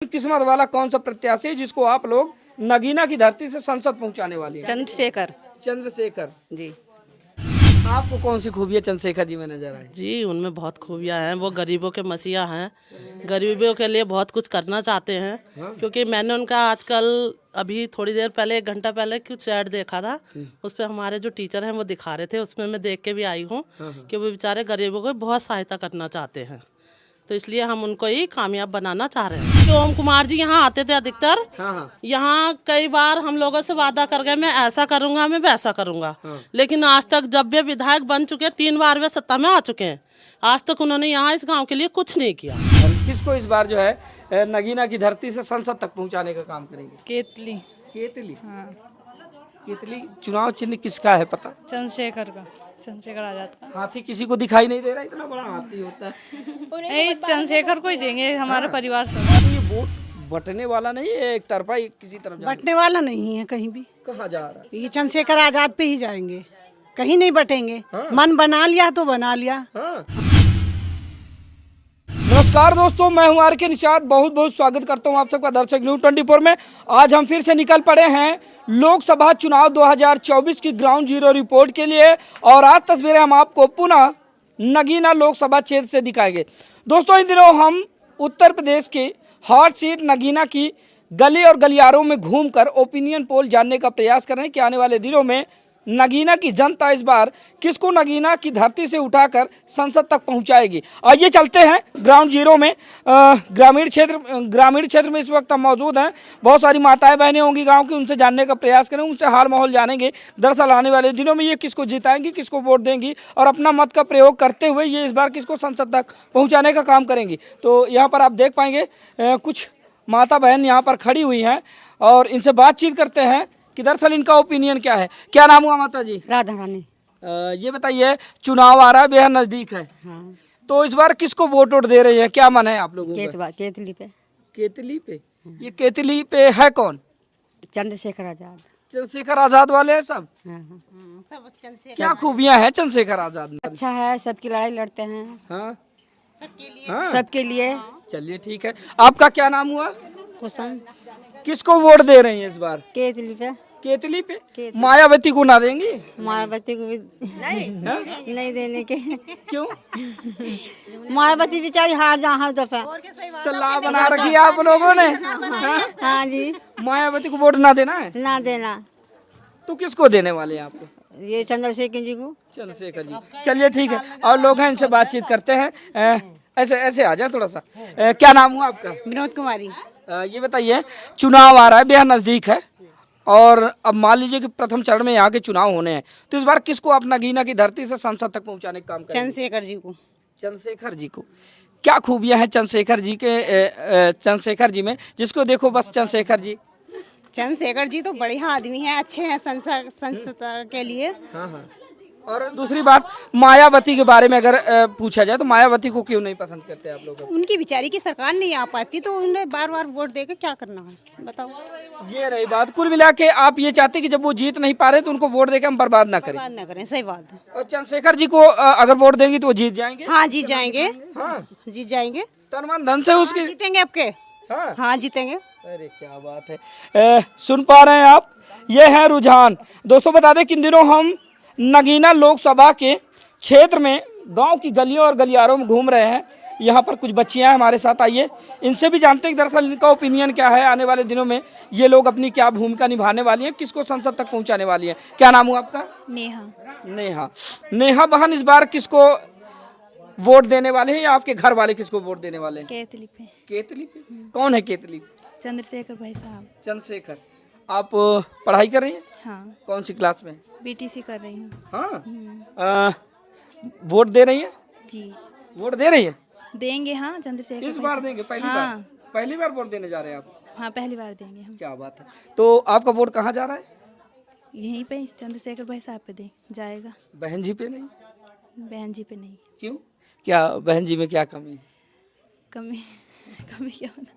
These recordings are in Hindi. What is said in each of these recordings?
किस्मत वाला कौन सा प्रत्याशी है जिसको आप लोग नगीना की धरती से संसद पहुंचाने वाली है? चंद्रशेखर जी। आपको कौन सी खूबियाँ चंद्रशेखर जी में नजर आई? जी, उनमें बहुत खूबियाँ हैं। वो गरीबों के मसीहा हैं, गरीबों के लिए बहुत कुछ करना चाहते हैं। क्योंकि मैंने उनका आजकल अभी थोड़ी देर पहले 1 घंटा पहले कुछ ऐड देखा था, उस पर हमारे जो टीचर हैं वो दिखा रहे थे। उसमें मैं देख के भी आई हूँ कि वो बेचारे गरीबों को बहुत सहायता करना चाहते हैं, तो इसलिए हम उनको ही कामयाब बनाना चाह रहे हैं। तो ओम कुमार जी यहाँ आते थे अधिकतर। यहाँ कई बार हम लोगों से वादा कर गए, मैं ऐसा करूँगा, मैं वैसा करूँगा। लेकिन आज तक जब वे विधायक बन चुके, 3 बार वे सत्ता में आ चुके हैं, आज तक उन्होंने यहाँ इस गांव के लिए कुछ नहीं किया। किसको इस बार जो है नगीना की धरती से संसद तक पहुंचाने का काम करेंगे? केतली। केतली। हाँ। केतली चुनाव चिन्ह किसका है पता? चंद्रशेखर का, चंद्रशेखर आजाद का। हाथी किसी को दिखाई नहीं दे रहा, इतना बड़ा हाथी होता है। नहीं, चंद्रशेखर को ही देंगे, हमारे परिवार से। ये वोट बटने वाला नहीं है, एक तरफा किसी तरफ बटने वाला नहीं है कहीं भी। कहाँ जा रहा है? ये चंद्रशेखर आजाद पे ही जाएंगे, कहीं नहीं बटेंगे। मन बना लिया तो बना लिया। नमस्कार दोस्तों, मैं हूं आर.के. निषाद। बहुत बहुत स्वागत करता हूं आप सबका दर्शक न्यूज़ 24 में। आज हम फिर से निकल पड़े हैं लोकसभा चुनाव 2024 की ग्राउंड जीरो रिपोर्ट के लिए, और आज तस्वीरें हम आपको पुनः नगीना लोकसभा क्षेत्र से दिखाएंगे। दोस्तों, इन दिनों हम उत्तर प्रदेश के हॉट सीट नगीना की गली और गलियारों में घूमकर ओपिनियन पोल जानने का प्रयास कर रहे हैं कि आने वाले दिनों में नगीना की जनता इस बार किसको नगीना की धरती से उठाकर संसद तक पहुंचाएगी। आइए चलते हैं ग्राउंड जीरो में। ग्रामीण क्षेत्र में इस वक्त हम मौजूद हैं। बहुत सारी माताएं बहनें होंगी गांव की, उनसे जानने का प्रयास करेंगे, उनसे हाल माहौल जानेंगे। दरअसल आने वाले दिनों में ये किसको जिताएंगी, किसको वोट देंगी, और अपना मत का प्रयोग करते हुए ये इस बार किसको संसद तक पहुँचाने का काम करेंगी। तो यहाँ पर आप देख पाएंगे कुछ माता बहन यहाँ पर खड़ी हुई हैं, और इनसे बातचीत करते हैं कि दरअसल इनका ओपिनियन क्या है। क्या नाम हुआ माता जी? राधा रानी। ये बताइए, चुनाव आ रहा है, बेहद नजदीक है। हाँ। तो इस बार किसको वोट दे रही है, क्या मन है आप लोगों का? केतली पे। केतली पे? ये केतली पे है कौन? चंद्रशेखर आजाद। चंद्रशेखर आजाद वाले हैं सब? सब चंद्रशेखर। क्या खूबियां हैं चंद्रशेखर आजाद में? अच्छा है, सबकी लड़ाई लड़ते हैं। हाँ, सबके लिए। चलिए ठीक है। आपका क्या नाम हुआ? हुसन। किसको वोट दे रही है इस बार? केतली पे। केतली पे? मायावती को ना देंगी? मायावती को भी नहीं देने के। क्यों? मायावती बेचारी हार दफा। सलाह बना रखी है आप लोगों ने। हाँ जी। मायावती को वोट ना देना है? ना देना। तो किसको देने वाले हैं आप लोग? ये चंद्रशेखर जी को। चंद्रशेखर जी। चलिए ठीक है, और लोग हैं, इनसे बातचीत करते हैं। ऐसे ऐसे आ जाए थोड़ा सा। क्या नाम हुआ आपका? विनोद कुमारी। ये बताइए, चुनाव आ रहा है, बेहद नज़दीक है, और अब मान लीजिए कि प्रथम चरण में यहाँ के चुनाव होने हैं, तो इस बार किसको आप नगीना की धरती से संसद तक पहुँचाने का काम करेंगे? चंद्रशेखर जी को। चंद्रशेखर जी को। क्या खूबियाँ हैं चंद्रशेखर जी में, जिसको देखो बस चंद्रशेखर जी? चंद्रशेखर जी तो बढ़िया आदमी हैं, अच्छे हैं संसद के लिए। हाँ। और दूसरी बात, मायावती के बारे में अगर पूछा जाए तो मायावती को क्यों नहीं पसंद करते आप लोग? उनकी बेचारी की सरकार नहीं आ पाती, तो उन्हें बार बार वोट देकर क्या करना है, बताओ। ये रही बात। कुल मिला के आप ये चाहते कि जब वो जीत नहीं पा रहे तो उनको वोट देकर हम बर्बाद ना करें? बर्बाद ना करें, सही बात है। और चंद्रशेखर जी को अगर वोट देंगी तो वो जीत जाएंगे? हाँ, जीत जाएंगे। हाँ, जीत जाएंगे। तन मन धन से उसके। जीतेंगे आपके। हाँ, जीतेंगे। अरे क्या बात है। सुन पा रहे हैं आप, ये है रुझान। दोस्तों, बता दें कि इन दिनों हम नगीना लोकसभा के क्षेत्र में गांव की गलियों और गलियारों में घूम रहे हैं। यहाँ पर कुछ बच्चियां हैं हमारे साथ, आइए इनसे भी जानते हैं कि दरअसल इनका ओपिनियन क्या है, आने वाले दिनों में ये लोग अपनी क्या भूमिका निभाने वाली हैं, किसको संसद तक पहुँचाने वाली हैं। क्या नाम हुआ आपका? नेहा। नेहा बहन, इस बार किसको वोट देने वाले हैं, या आपके घर वाले किसको वोट देने वाले हैं? केतली पे। केतली पे? कौन है केतली? चंद्रशेखर भाई साहब। चंद्रशेखर। आप पढ़ाई कर रही हैं? हाँ। कौन सी क्लास में? बीटीसी कर रही हूँ। हाँ। वोट दे रही हैं? जी। वोट दे रही हैं? देंगे। हाँ, चंद्रशेखर इस भाई बार साहब। देंगे? हाँ। पहली बार वोट देने जा रहे हैं आप? हाँ, पहली बार देंगे हम। क्या बात है। तो आपका वोट कहाँ जा रहा है? यहीं पे चंद्रशेखर भाई साहब पे दे जाएगा। बहन जी पे नहीं? बहन जी पे नहीं। क्यों? क्या बहन जी में क्या कमी है? कमी क्या होता?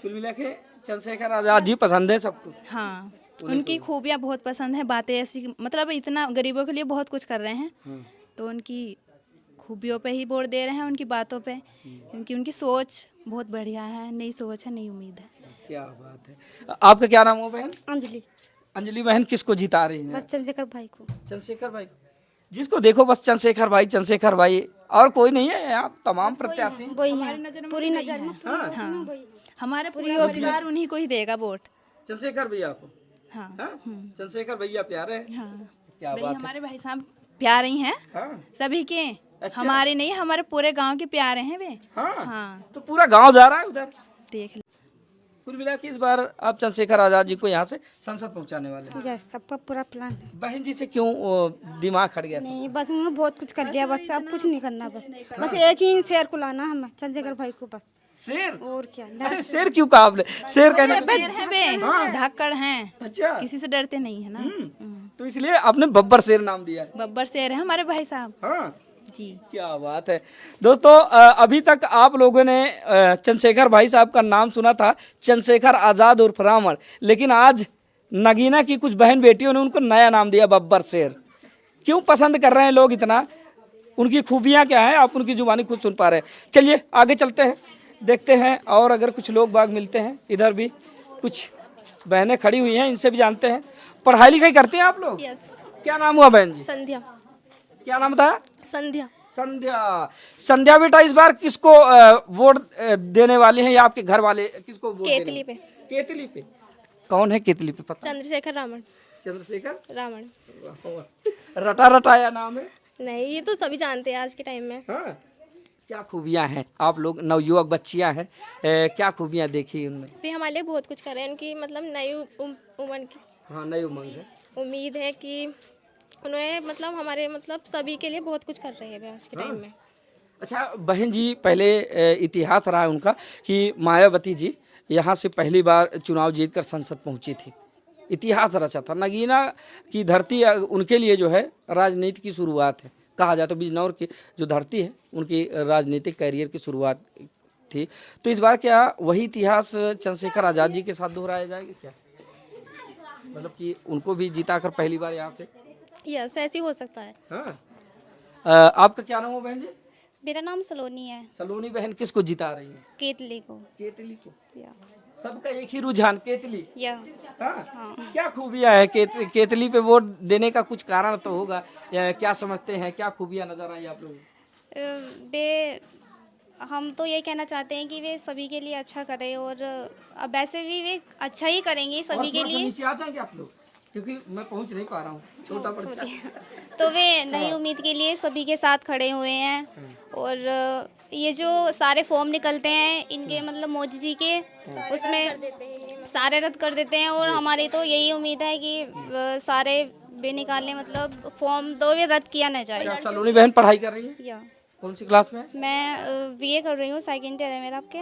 कुल मिला के चंद्रशेखर आजाद जी पसंद है सबको? हाँ, उनकी खूबियाँ बहुत पसंद है, बातें ऐसी, मतलब इतना गरीबों के लिए बहुत कुछ कर रहे हैं, तो उनकी खूबियों पे ही वोट दे रहे हैं, उनकी बातों पे, क्योंकि उनकी सोच बहुत बढ़िया है, नई सोच है, नई उम्मीद है। क्या बात है। आपका क्या नाम हो बहन? अंजलि। अंजलि बहन किसको जिता रही है? बस चंद्रशेखर भाई को। चंद्रशेखर भाई को। जिसको देखो बस चंद्रशेखर भाई, चंद्रशेखर भाई, और कोई नहीं है यहाँ तमाम प्रत्याशी? वही है पूरी नजर में। हाँ, हमारे पूरा परिवार उन्हीं को ही देगा वोट। चंद्रशेखर भैया को? हाँ, हाँ? चंद्रशेखर भैया प्यारे हैं? हाँ, क्या भाई बात है। हमारे भाई साहब प्यारे ही हैं, हाँ? सभी के। अच्छा। हमारे नहीं, हमारे पूरे गांव के प्यारे हैं वे। हाँ? हाँ, तो पूरा गांव जा रहा है उधर। देख लो। कुल मिला के इस बार आप चंद्रशेखर आजाद जी को यहाँ से संसद पहुँचाने वाले हैं। यस, सबका पूरा प्लान है। बहन जी से क्यों दिमाग हट गया? नहीं, बस उन्होंने बहुत कुछ कर लिया, बस अब कुछ नहीं करना। बस एक ही शेर को लाना हम चंद्रशेखर भाई को, बस। शेर? और क्या। अरे शेर क्यों कहा आपने? शेर कहने शेर हैं वे, धाकड़ हैं, अच्छा, किसी से डरते नहीं है ना। तो इसलिए आपने बब्बर शेर नाम दिया है। बब्बर शेर है हमारे भाई साहब हाँ, जी। क्या बात है। दोस्तों अभी तक आप लोगों ने चंद्रशेखर भाई साहब का नाम सुना था, चंद्रशेखर आजाद उर्फ रावण, लेकिन आज नगीना की कुछ बहन बेटियों ने उनको नया नाम दिया, बब्बर शेर। क्यों पसंद कर रहे हैं लोग इतना? उनकी खूबियाँ क्या हैं, आप उनकी जुबानी खुद सुन पा रहे हैं। चलिए आगे चलते हैं, देखते हैं और अगर कुछ लोग बाग मिलते हैं। इधर भी कुछ बहनें खड़ी हुई हैं, इनसे भी जानते हैं। पढ़ाई लिखाई करते हैं आप लोग? यस। क्या नाम हुआ बहन जी? संध्या। क्या नाम था? संध्या। संध्या। संध्या बेटा इस बार किसको वोट देने वाले हैं, या आपके घर वाले किसको वोट देने? केतली पे। केतली पे? कौन है केतली पे, पता? चंद्रशेखर रावण। चंद्रशेखर रावण। रटा रटाया नाम है। नहीं, ये तो सभी जानते हैं आज के टाइम में। हाँ? क्या खूबियाँ हैं, आप लोग नवयुवक बच्चियाँ हैं, क्या खूबियाँ देखी उनमें? वे हमारे लिए बहुत कुछ कर रहे हैं, उनकी मतलब नई उम्र की हाँ, नई उमंग है। उम्मीद है कि उन्होंने मतलब हमारे मतलब सभी के लिए बहुत कुछ कर रहे हैं आज के टाइम में। अच्छा बहन जी, पहले इतिहास रहा है उनका कि मायावती जी यहाँ से पहली बार चुनाव जीतकर संसद पहुँची थी। इतिहास रचा था। नगीना की धरती उनके लिए जो है राजनीति की शुरुआत है, कहा जाए तो बिजनौर की जो धरती है उनकी राजनीतिक कैरियर की शुरुआत थी। तो इस बार क्या वही इतिहास चंद्रशेखर आजाद जी के साथ दोहराया जाएगा क्या? मतलब कि उनको भी जिता कर पहली बार यहाँ से? यस, ऐसे ही हो सकता है। हाँ। आपका क्या नाम हो बहन जी? मेरा नाम सलोनी है। सलोनी बहन किसको जिता रही है? केतली को। केतली को। यस। सबका एक ही रुझान केतली। या हाँ? क्या खूबियाँ है केतली पे वोट देने का? कुछ कारण तो होगा, या क्या समझते हैं, क्या खूबियाँ नजर आई आप लोग? वे हम तो ये कहना चाहते हैं कि वे सभी के लिए अच्छा करें, और अब वैसे भी वे अच्छा ही करेंगे सभी के लिए। नीचे आ जाएंगे आप लोग, क्योंकि मैं पहुंच नहीं पा रहा हूँ, छोटा पड़ता है। तो वे नई उम्मीद के लिए सभी के साथ खड़े हुए हैं, और ये जो सारे फॉर्म निकलते हैं इनके मतलब मोदी जी के, उसमें सारे रद्द कर देते हैं। और हमारी तो यही उम्मीद है कि सारे वे निकालने, मतलब फॉर्म दो वे रद्द किया न जाए। क्या सलोनी बहन पढ़ाई कर रही है? या कौन सी क्लास में? मैं बीए कर रही हूँ, सेकेंड ईयर है मेरा आपके।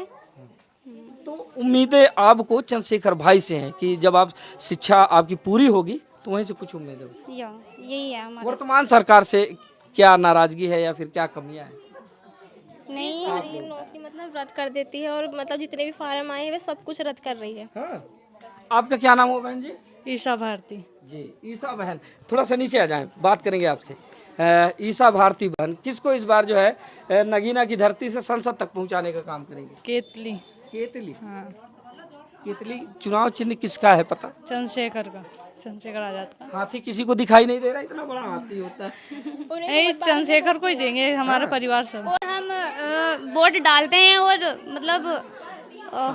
तो उम्मीदें आपको चंद्रशेखर भाई से हैं कि जब आप शिक्षा आपकी पूरी होगी तो वहीं से कुछ उम्मीदें होती? या यही है हमारा। वर्तमान सरकार से क्या नाराजगी है या फिर क्या कमियां हैं? नहीं, सारी नौकरी मतलब रद्द कर देती है, और मतलब जितने भी फार्म आए हैं वे सब कुछ रद्द कर रही है। हाँ? आपका क्या नाम हो बहन जी? ईशा भारती। जी ईशा बहन, थोड़ा सा नीचे आ जाएं, बात करेंगे आपसे। ईशा भारती बहन किसको इस बार जो है नगीना की धरती से संसद तक पहुंचाने का काम करेंगे? केतली। केतली? हाँ, केतली चुनाव चिन्ह किसका है पता? चंद्रशेखर का, चंद्रशेखर आजाद का। हाथी किसी को दिखाई नहीं दे रहा, इतना बड़ा हाथी होता है। नहीं, चंद्रशेखर को ही देंगे, हमारा परिवार सब। और हम वोट डालते हैं, और मतलब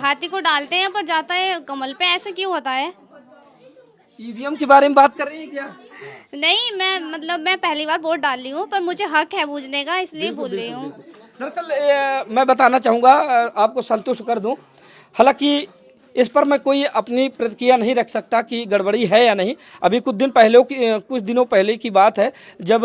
हाथी को डालते हैं पर जाता है कमल पे, ऐसा क्यों होता है? ईवीएम के बारे में बात कर रही है क्या? नहीं, मैं पहली बार वोट डाल रही हूँ, पर मुझे हक है पूछने का, इसलिए बोल रही हूँ। दरअसल मैं बताना चाहूँगा, आपको संतुष्ट कर दूँ। हालांकि इस पर मैं कोई अपनी प्रतिक्रिया नहीं रख सकता कि गड़बड़ी है या नहीं। अभी कुछ दिनों पहले की बात है, जब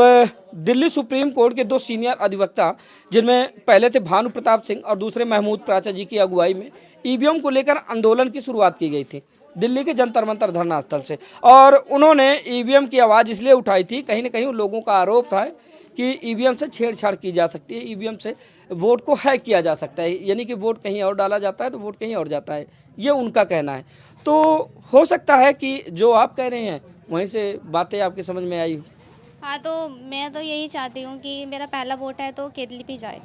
दिल्ली सुप्रीम कोर्ट के 2 सीनियर अधिवक्ता, जिनमें पहले थे भानु प्रताप सिंह और दूसरे महमूद प्राचा जी की अगुवाई में, ईवीएम को लेकर आंदोलन की शुरुआत की गई थी दिल्ली के जंतर मंतर धरना स्थल से। और उन्होंने ईवीएम की आवाज़ इसलिए उठाई थी, कहीं ना कहीं उन लोगों का आरोप था कि ईवीएम से छेड़छाड़ की जा सकती है, ईवीएम से वोट को हैक किया जा सकता है, यानी कि वोट कहीं और डाला जाता है तो वोट कहीं और जाता है, ये उनका कहना है। तो हो सकता है कि जो आप कह रहे हैं वहीं से बातें आपकी समझ में आई हो। हाँ, तो मैं तो यही चाहती हूँ कि मेरा पहला वोट है तो केतली पे जाए।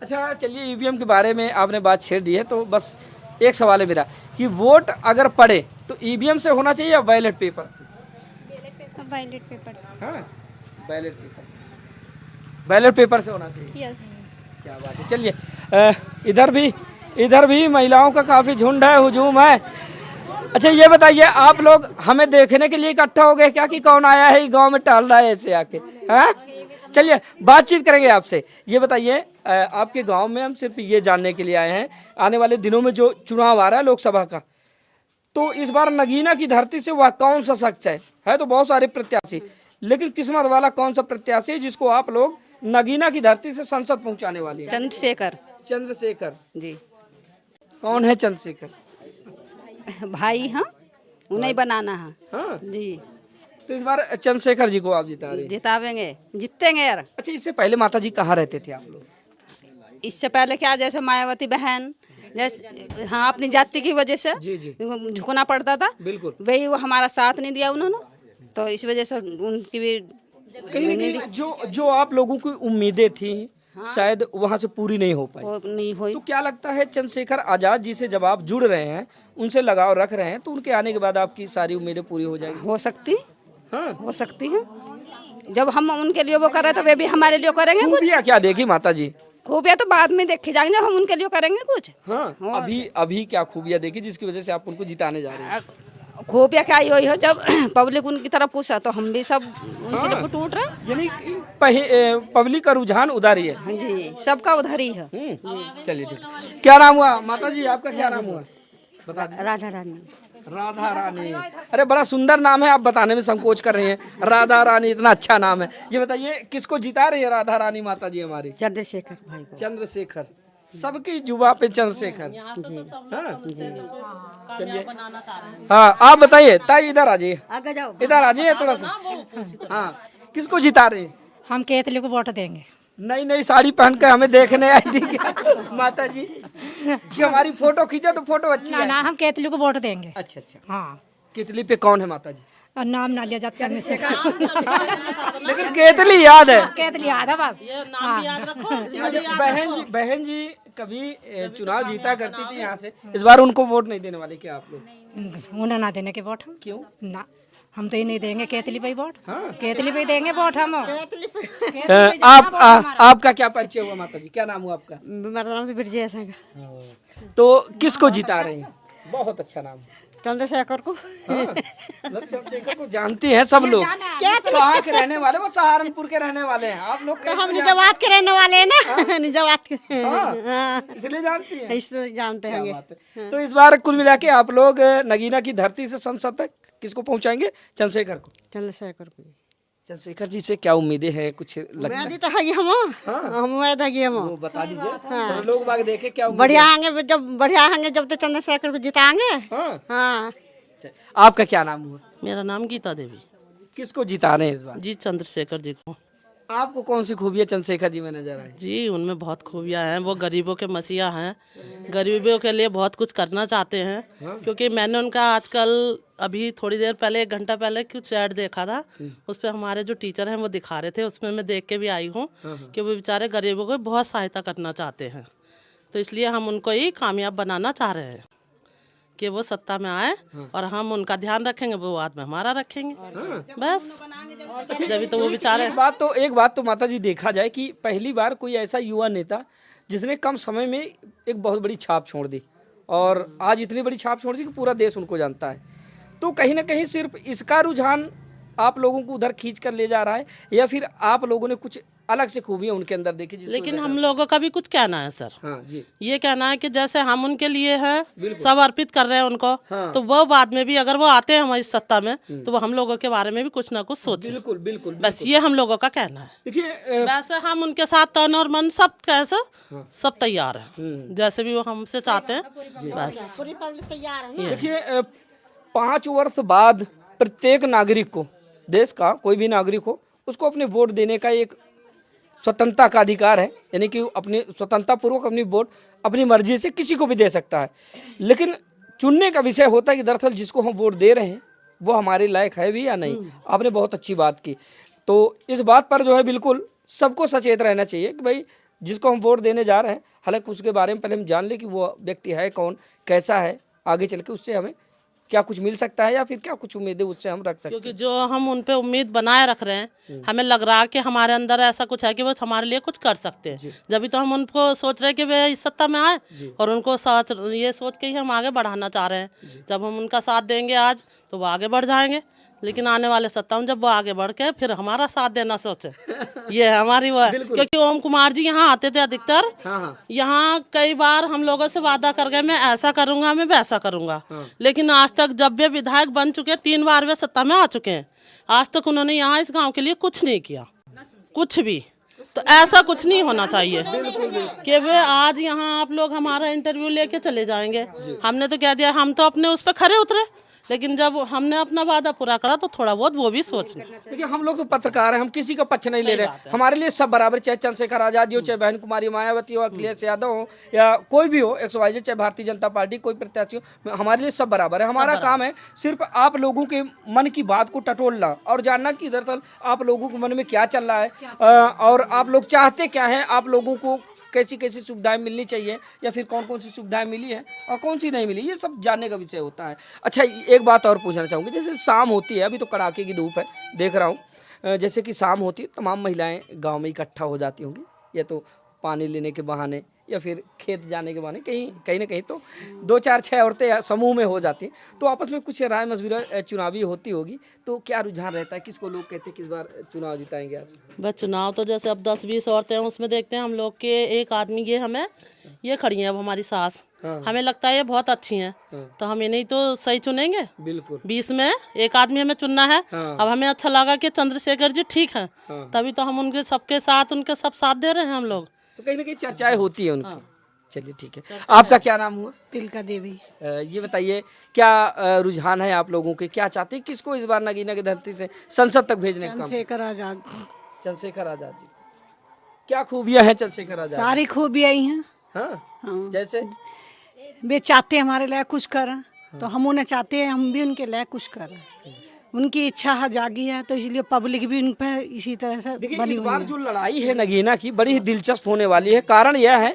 अच्छा चलिए, ईवीएम के बारे में आपने बात छेड़ दी है, तो बस एक सवाल है मेरा कि वोट अगर पड़े तो ईवीएम से होना चाहिए या बैलेट पेपर से? बैलेट पेपर से। हाँ, बैलेट पेपर से, बैलेट पेपर से होना चाहिए। यस। क्या बात है। चलिए इधर भी महिलाओं का काफी झुंड है, हुजूम है। अच्छा ये बताइए, आप लोग हमें देखने के लिए इकट्ठा हो गए क्या कि कौन आया है गांव में टहल रहा है ऐसे आके? हाँ, चलिए बातचीत करेंगे आपसे। ये बताइए, आपके गांव में हम सिर्फ ये जानने के लिए आए हैं, आने वाले दिनों में जो चुनाव आ रहा है लोकसभा का, तो इस बार नगीना की धरती से वह कौन सा शख्स है तो बहुत सारे प्रत्याशी, लेकिन किस्मत वाला कौन सा प्रत्याशी है जिसको आप लोग नगीना की धरती से संसद पहुंचाने वाले हैं? चंद्रशेखर चंद्रशेखर जी कौन है? चंद्रशेखर भाई हाँ, उन्हें बनाना है हाँ, जी, तो इस बार चंद्रशेखर जी को आप जिता रहे हैं। जितावेंगे, जीतेंगे यार। अच्छा, इससे पहले माता जी कहाँ रहते थे आप लोग? इससे पहले क्या, जैसे मायावती बहन, जैसे हाँ अपनी जाति की वजह से जी जी झुकना पड़ता था, बिल्कुल। वही वो हमारा साथ नहीं दिया उन्होंने, तो इस वजह से उनकी भी कहीं ना कहीं जो आप लोगों की उम्मीदें थी शायद वहां से पूरी नहीं हो पाई। वो नहीं हुई। तो क्या लगता है चंद्रशेखर आजाद जी से जब आप जुड़ रहे हैं, उनसे लगाव रख रहे हैं, तो उनके आने के बाद आपकी सारी उम्मीदें पूरी हो जाएंगी? हो सकती, हाँ, हो सकती है। जब हम उनके लिए वो कर रहे तो वे भी हमारे लिए करेंगे कुछ। खूबियाँ क्या देखी माता जी? खूबियाँ तो बाद में देखी जाएंगे, जब हम उनके लिए करेंगे कुछ। हाँ, अभी क्या खूबियाँ देखी जिसकी वजह से आप उनको जिताने जा रहे हैं? खूबियाँ क्या यही हो, जब पब्लिक उनकी तरफ पूछा तो हम भी सब उनके लिए टूट रहे हैं। यानी पब्लिक का रुझान उधर ही है। हाँ जी, सबका उधर ही है। चलिए ठीक। क्या नाम हुआ माता जी, आपका क्या नाम हुआ? बता दीजिए। राधा रानी। राधा रानी, अरे बड़ा सुंदर नाम है, आप बताने में संकोच कर रही हैं। राधा रानी इतना अच्छा नाम है। ये बताइए किसको जिता रही है राधा रानी माता जी हमारी? चंद्रशेखर भाई को। चंद्रशेखर, सबकी जुबा पे चंद्रशेखर। हाँ, चलिए हाँ, आप बताइए ताई, इधर आ जाइए, आगे जाओ। इधर आ जाइए थोड़ा सा। हाँ, किसको जिता रहे हैं? हम केतली को वोट देंगे। नई नई साड़ी पहन के हमें देखने आई थी क्या माता जी कि हमारी फोटो खींचो तो फोटो अच्छी है? ना, हम केतली को वोट देंगे। अच्छा अच्छा, हाँ, केतली पे कौन है माता जी? और नाम ना लिया जाता करने से। लेकिन केतली याद है। केतली याद है बस। नाम भी याद रखो। अच्छा, बहन जी कभी चुनाव जीता करती थी यहाँ से, इस बार उनको वोट नहीं देने वाले क्या आप लोग? उन्हें ना देने के वोट हम। क्यों? ना, हम तो ही नहीं देंगे केतली पे ही वोट। केतली पे ही देंगे वोट हम। आपका क्या परिचय हुआ माता जी, क्या नाम हुआ आपका? मेरा नाम तो ब्रजेश है। तो किसको जिता रहे हैं? बहुत अच्छा नाम है। चंद्रशेखर को। मतलब चंद्रशेखर को जानते हैं सब लोग। कहाँ के रहने वाले? वो सहारनपुर के रहने वाले हैं। आप लोग तो हम निजाबाद के रहने वाले हैं ना, निजाबाद के। इसलिए जानती हैं? इसलिए जानते हैं। तो इस बार कुल मिला के आप लोग नगीना की धरती से संसद तक किसको पहुंचाएंगे? चंद्रशेखर को। चंद्रशेखर को। चंद्रशेखर जी से क्या उम्मीदें हैं, कुछ लगता है? तो है हम उम्मीद है हम। वो बता दीजिए, तो लोग बाग देखे क्या उम्मीद बढ़िया आएंगे, जब बढ़िया आएंगे जब तो चंद्रशेखर को जिताएंगे। हाँ। हाँ। आपका क्या नाम हुआ? मेरा नाम गीता देवी। किसको जिता रहे हैं इस बार? जी चंद्रशेखर जी को। आपको कौन सी खूबियाँ चंद्रशेखर जी में नजर आई? जी उनमें बहुत खूबियाँ हैं, वो गरीबों के मसीहा हैं, गरीबों के लिए बहुत कुछ करना चाहते हैं। क्योंकि मैंने उनका आजकल अभी थोड़ी देर पहले, 1 घंटा पहले कुछ ऐड देखा था, उस पर हमारे जो टीचर हैं वो दिखा रहे थे, उसमें मैं देख के भी आई हूँ कि वो बेचारे गरीबों को बहुत सहायता करना चाहते हैं। तो इसलिए हम उनको ही कामयाब बनाना चाह रहे हैं कि वो सत्ता में आए और हम उनका ध्यान रखेंगे, वो बाद में हमारा रखेंगे। बस जब तो वो बेचारे। एक बात तो माता जी देखा जाए कि पहली बार कोई ऐसा युवा नेता जिसने कम समय में एक बहुत बड़ी छाप छोड़ दी, और आज इतनी बड़ी छाप छोड़ दी कि पूरा देश उनको जानता है। तो कहीं ना कहीं सिर्फ इसका रुझान आप लोगों को उधर खींच कर ले जा रहा है, या फिर आप लोगों ने कुछ अलग से खूबियां उनके अंदर देखी? लेकिन हम लोगों का भी कुछ कहना है सर। हाँ जी। ये कहना है कि जैसे हम उनके लिए हैं, सब अर्पित कर रहे हैं उनको, तो वो बाद में भी अगर वो आते हैं हमारी सत्ता में तो वो हम लोगों के बारे में भी कुछ ना कुछ सोचें। बिल्कुल बिल्कुल, बस ये हम लोगों का कहना है। देखिए वैसे हम उनके साथ तन और मन सब कैसे सब तैयार है, जैसे भी वो हमसे चाहते हैं। बस देखिए 5 वर्ष बाद प्रत्येक नागरिक को, देश का कोई भी नागरिक हो, उसको अपने वोट देने का एक स्वतंत्रता का अधिकार है, यानी कि अपनी स्वतंत्रता पूर्वक अपनी वोट अपनी मर्जी से किसी को भी दे सकता है। लेकिन चुनने का विषय होता है कि दरअसल जिसको हम वोट दे रहे हैं वो हमारे लायक है भी या नहीं। आपने बहुत अच्छी बात की। तो इस बात पर जो है बिल्कुल सबको सचेत रहना चाहिए कि भाई जिसको हम वोट देने जा रहे हैं, हालांकि उसके बारे में पहले हम जान लें कि वो व्यक्ति है कौन, कैसा है, आगे चल के उससे हमें क्या कुछ मिल सकता है या फिर क्या कुछ उम्मीदें उससे हम रख सकते हैं। क्योंकि जो हम उन पे उम्मीद बनाए रख रहे हैं, हमें लग रहा है कि हमारे अंदर ऐसा कुछ है कि वो हमारे लिए कुछ कर सकते हैं। जब तो हम उनको सोच रहे हैं कि वे इस सत्ता में आए और उनको ये सोच के ही हम आगे बढ़ाना चाह रहे हैं। जब हम उनका साथ देंगे आज तो वो आगे बढ़ जाएंगे, लेकिन आने वाले सत्ता में जब वो आगे बढ़ के फिर हमारा साथ देना सोचे, ये है हमारी वो है। क्योंकि ओम कुमार जी यहाँ आते थे अधिकतर, यहाँ कई बार हम लोगों से वादा कर गए मैं ऐसा करूंगा, मैं वैसा करूंगा, लेकिन आज तक जब वे विधायक बन चुके, 3 बार वे सत्ता में आ चुके हैं, आज तक उन्होंने यहाँ इस गाँव के लिए कुछ नहीं किया, कुछ भी। तो ऐसा कुछ नहीं होना चाहिए कि वे आज यहाँ आप लोग हमारा इंटरव्यू लेके चले जाएंगे। हमने तो क्या दिया, हम तो अपने उस पर खरे उतरे, लेकिन जब हमने अपना वादा पूरा करा तो थोड़ा बहुत वो भी सोचना। देखिए हम लोग तो पत्रकार हैं, हम किसी का पक्ष नहीं ले रहे। हमारे लिए सब बराबर, चाहे चंद्रशेखर आजाद हो, चाहे बहन कुमारी मायावती हो, अखिलेश यादव हो या कोई भी हो, XYZ, चाहे भारतीय जनता पार्टी कोई प्रत्याशी हो, हमारे लिए सब बराबर है। हमारा काम है सिर्फ आप लोगों के मन की बात को टटोलना और जानना कि दरअसल आप लोगों के मन में क्या चल रहा है और आप लोग चाहते क्या है, आप लोगों को कैसी कैसी सुविधाएं मिलनी चाहिए या फिर कौन कौन सी सुविधाएं मिली है और कौन सी नहीं मिली, ये सब जानने का विषय होता है। अच्छा, एक बात और पूछना चाहूँगी, जैसे शाम होती है, अभी तो कड़ाके की धूप है, देख रहा हूँ, जैसे कि शाम होती है, तमाम महिलाएं गांव में इकट्ठा हो जाती होंगी, या तो पानी लेने के बहाने या फिर खेत जाने के बहाने, कहीं ना कहीं तो 2, 4, 6 औरतें समूह में हो जाती हैं, तो आपस में कुछ राय मशविरा चुनावी होती होगी, तो क्या रुझान रहता है, किसको लोग कहते हैं किस बार चुनाव जिताएंगे आज? बस चुनाव तो जैसे अब 10-20 औरतें हैं, उसमें देखते हैं हम लोग के एक आदमी ये खड़ी हैं, अब हमारी सास, हमें लगता है ये बहुत अच्छी हैं, तो हम इन्हें तो सही चुनेंगे। बिल्कुल 20 में एक आदमी हमें चुनना है। अब हमें अच्छा लगा कि चंद्रशेखर जी ठीक हैं, तभी तो हम उनके सबके साथ उनके सब साथ दे रहे हैं हम लोग। तो कहीं ना कहीं चर्चाएं होती है उनकी। चलिए ठीक है, आपका क्या नाम हुआ? तिलका देवी। ये बताइए क्या रुझान है आप लोगों के, क्या चाहते हैं, किसको इस बार नगीना की धरती से संसद तक भेजने का काम? चंद्रशेखर आजाद। चंद्रशेखर आजाद जी, क्या खूबियां हैं चंद्रशेखर आजाद? सारी खूबियाँ ही हैं। हाँ, जैसे वे चाहते हैं हमारे लिए कुछ करें, तो हम उन्हें चाहते हैं हम भी उनके लिए कुछ करें। उनकी इच्छा जागी है, तो इसलिए पब्लिक भी उन पर इसी तरह से बनी इस हुई बार है। जो लड़ाई है नगीना की बड़ी ही दिलचस्प होने वाली है। कारण यह है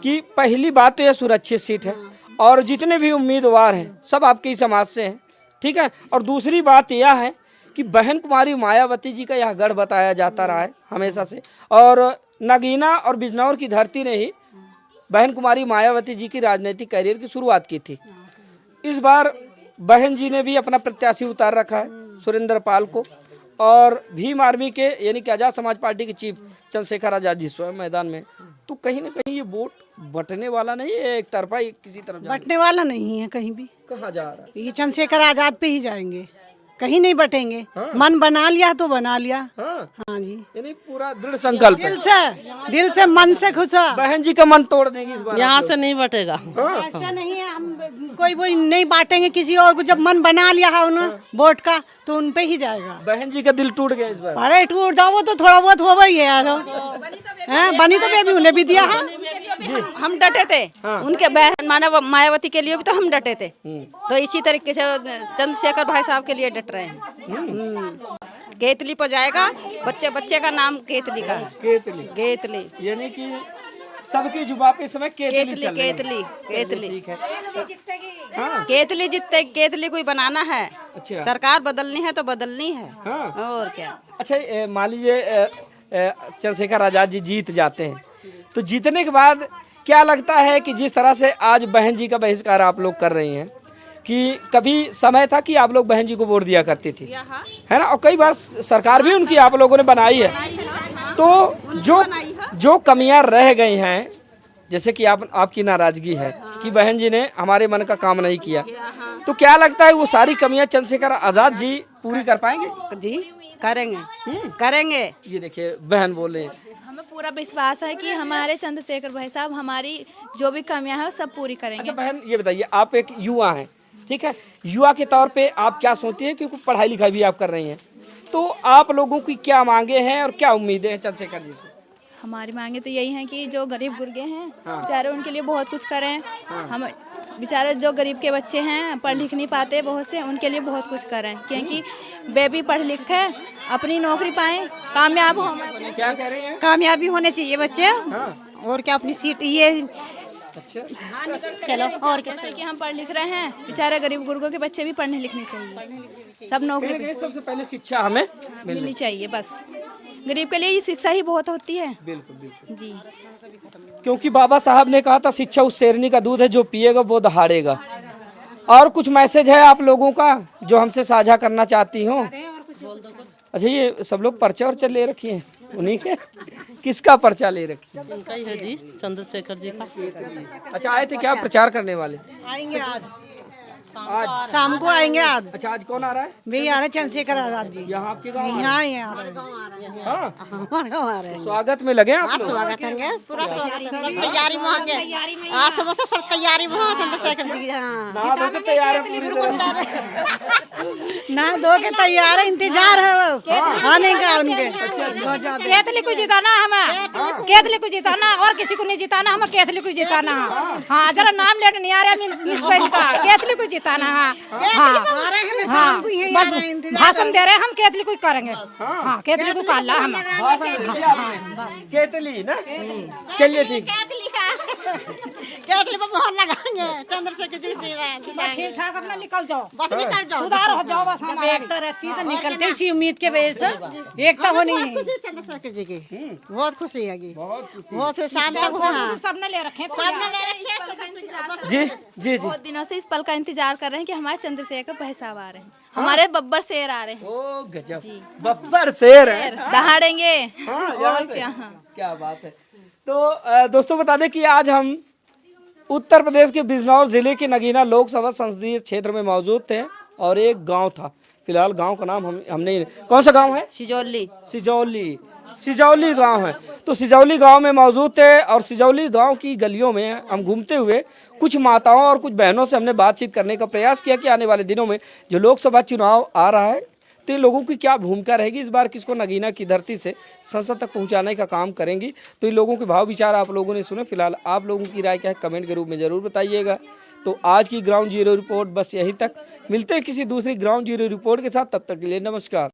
कि पहली बात तो यह सुरक्षित सीट है और जितने भी उम्मीदवार हैं सब आपके ही समाज से हैं, ठीक है। और दूसरी बात यह है कि बहन कुमारी मायावती जी का यह गढ़ बताया जाता रहा है हमेशा से, और नगीना और बिजनौर की धरती ने ही बहन कुमारी मायावती जी की राजनीतिक करियर की शुरुआत की थी। इस बार बहन जी ने भी अपना प्रत्याशी उतार रखा है सुरेंद्र पाल को, और भीम आर्मी के यानी कि आजाद समाज पार्टी के चीफ चंद्रशेखर आजाद जी स्वयं मैदान में। तो कहीं ना कहीं ये वोट बटने वाला नहीं है, एक तरफा किसी तरफ बटने वाला नहीं है कहीं भी। कहाँ जा रहा है? ये चंद्रशेखर आजाद पे ही जाएंगे, कहीं नहीं बटेंगे। मन बना लिया तो बना लिया। हाँ जी, यानी पूरा दृढ़ संकल्प है। दिल से मन से खुश है। बहन जी का मन तोड़ देंगी इस बार? यहाँ से नहीं बटेगा। ऐसा नहीं है, हम कोई वो नहीं बांटेंगे किसी और को। जब मन बना लिया है उन्हें वोट का, तो उन पे ही जाएगा। बहन जी का दिल टूट गया इस बार? अरे टूट जाओ, वो तो थोड़ा बहुत हो गई है यार। बनी तो भी उन्हें भी दिया है। हम डटे थे उनके बहन मायावती के लिए भी, तो हम डटे थे, तो इसी तरीके से चंद्रशेखर भाई साहब के लिए डट रहे हैं। केतली पर जाएगा, बच्चे का नाम केतली का। केतली यानी कि सबकी जुबान पे इस समय केतली चल रही है। केतली ठीक है। केतली जितने केतली कोई बनाना है। अच्छा। सरकार बदलनी है तो बदलनी है। और क्या। अच्छा, मान लीजिए चंद्रशेखर आजाद जी जीत जाते हैं, तो जीतने के बाद क्या लगता है कि जिस तरह से आज बहन जी का बहिष्कार आप लोग कर रही हैं, कि कभी समय था कि आप लोग बहन जी को वोट दिया करती थी, है ना, और कई बार सरकार भी उनकी आप लोगों ने बनाई है, तो जो कमियां रह गई हैं, जैसे कि आपकी नाराजगी है कि बहन जी ने हमारे मन का काम नहीं किया, तो क्या लगता है वो सारी कमियां चंद्रशेखर आजाद जी पूरी कर पाएंगे? जी करेंगे। ये देखिए बहन बोले, हमें पूरा विश्वास है कि हमारे चंद्रशेखर भाई साहब हमारी जो भी कमियां हैं सब पूरी करेंगे। अच्छा बहन, ये बताइए, आप एक युवा हैं, ठीक है, युवा के तौर पे आप क्या सोचती हैं, क्योंकि पढ़ाई लिखाई भी आप कर रही हैं, तो आप लोगों की क्या मांगे हैं और क्या उम्मीदें हैं चंद्रशेखर जी से? हमारी मांगे तो यही है कि जो गरीब गुर्गे हैं बेचारे उनके लिए बहुत कुछ करें। हम बेचारे जो गरीब के बच्चे हैं पढ़ लिख नहीं पाते बहुत से, उनके लिए बहुत कुछ करें, क्योंकि वे भी पढ़ लिख है अपनी नौकरी पाएं, कामयाब हो। क्या कह रही हैं? कामयाबी होने चाहिए बच्चे, और क्या अपनी सीट ये अच्छा, चलो और कैसे कि हम पढ़ लिख रहे हैं, बेचारे गरीब गुर्गों के बच्चे भी पढ़ने लिखने चाहिए, सब नौकरी कहीं सबसे पहले शिक्षा हमें मिलनी चाहिए। बस गरीब के लिए ये शिक्षा ही बहुत होती है। बिल्कुल बिल्कुल, जी क्योंकि बाबा साहब ने कहा था शिक्षा उस शेरनी का दूध है जो पिएगा वो दहाड़ेगा। और कुछ मैसेज है आप लोगों का जो हमसे साझा करना चाहती हो? अच्छा, ये सब लोग पर्चा वर्चा ले रखी है उन्हीं के? किसका पर्चा ले रखी है? उनका ही है जी, चंद्रशेखर जी का। अच्छा, आए थे क्या प्रचार करने वाले? आएंगे आज आज शाम को आएंगे आज। अच्छा, आज कौन आ रहा है? भी आ रहे चंद्रशेखर आजाद जी, यहाँ आपके गाँव? यहाँ ही आ रहे हैं। हाँ, हमारे गाँव आ रहे हैं। स्वागत में लगे आप लोग? स्वागत है, पूरा स्वागत है, सब तैयारी वहाँ के आज सुबह से सब तैयारी वहाँ चंद्रशेखर जी की। हाँ, नहा धो के तैयार है पूरी तरह से। ना दो के तैयार है, इंतजार है बस आने का उनके। कैथलिक को जिताना हमें, कैथलिक को जिताना, और किसी को नहीं जिताना, हमें कैथलिक को जिताना। हाँ, जरा नाम लेट नहीं आ रहा म्यूनसिपैलिटी का, कैथलिक को जिताना। हाँ हाँ, बस भाषण दे रहे हैं हम, कैथलिक को करेंगे। हाँ, कैथलिक को काला हम केतली ना। चलिए ठीक, कैथलिक पर मोहर लगाएंगे, चंद्रशेखर जी जी रहे हैं। ठीक ठाक अपना निकल जाओ, बस निकल जाओ, सुधार हो जाओ बस हमारा। एकता रहती है तो निकलते इसी उम्मीद के वजह से एकता होनी है। चंद्रशेखर जी की बहुत खुशी है, बहुत शाम तक सबने ले रखे, जी जी जी। बहुत दिनों से इस पल का इंतजार कर रहे हैं कि हमारे चंद्रशेखर भाई साहब आ रहे हैं, हमारे बब्बर शेर आ रहे हैं। ओ गजब, बब्बर शेर है। दहाड़ेंगे हाँ, और क्या। क्या बात है। तो दोस्तों बता दें कि आज हम उत्तर प्रदेश के बिजनौर जिले के नगीना लोकसभा संसदीय क्षेत्र में मौजूद थे और एक गांव था। फिलहाल गांव का नाम हमने, कौन सा गांव है? सिजौली। सिजौली गांव है। तो सिजौली गांव में मौजूद थे और सिजौली गांव की गलियों में हम घूमते हुए कुछ माताओं और कुछ बहनों से हमने बातचीत करने का प्रयास किया कि आने वाले दिनों में जो लोकसभा चुनाव आ रहा है तो इन लोगों की क्या भूमिका रहेगी, इस बार किसको नगीना की धरती से संसद तक पहुंचाने का काम करेंगी। तो इन लोगों के भाव विचार आप लोगों ने सुने। फिलहाल आप लोगों की राय क्या है कमेंट के रूप में ज़रूर बताइएगा। तो आज की ग्राउंड जीरो रिपोर्ट बस यहीं तक, मिलते हैं किसी दूसरी ग्राउंड जीरो रिपोर्ट के साथ, तब तक के लिए नमस्कार।